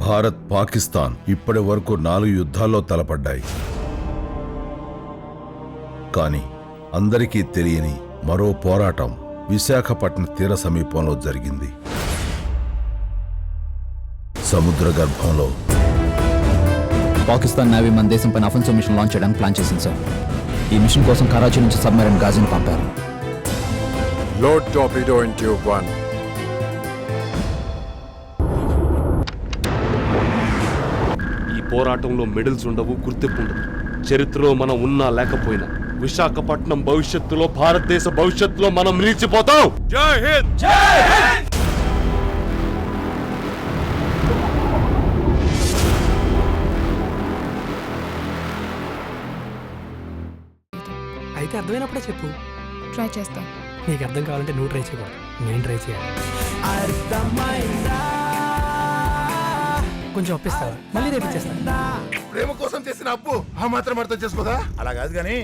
భారత్ పాకిస్తాన్ ఇప్పటి వరకు 4 యుద్ధాల్లో తలపడ్డాయి. కానీ అందరికీ తెలియని మరో పోరాటం విశాఖపట్నం తీర సమీపంలో జరిగింది. సముద్ర గర్భంలో పాకిస్తాన్ నేవీ మన దేశం పైన అఫెన్సివ్ మిషన్ లాంచ్ చేయడానికి ప్లాన్ చేసింది సార్. ఈ మిషన్ కోసం కరాచీ నుంచి సబ్మెరైన్ గాజీని పంపారు. Load torpedo in tube 1. ఈ పోరాటంలో మెడల్స్ ఉండవు, గుర్తింపు ఉండదు. చరిత్రలో మనం ఉన్నా లేకపోయినా విశాఖపట్నం భవిష్యత్తులో, భారతదేశ భవిష్యత్తులో మనం నిలిచిపోతాం. జై హింద్. జై హింద్. అయితే అర్థమైనప్పుడే చెప్పు. ట్రై చేస్తా. నీకు అర్థం కావాలంటే నువ్వు ట్రై చేయకూడదు, నేను ట్రై చేయాలి. కొంచెం ఒప్పిస్తావా? మళ్ళీ రేపు ఇచ్చేస్తా. ప్రేమ కోసం చేసిన అప్పు ఆ మాత్రం అర్థం చేసుకోదా? అలా కాదు కానీ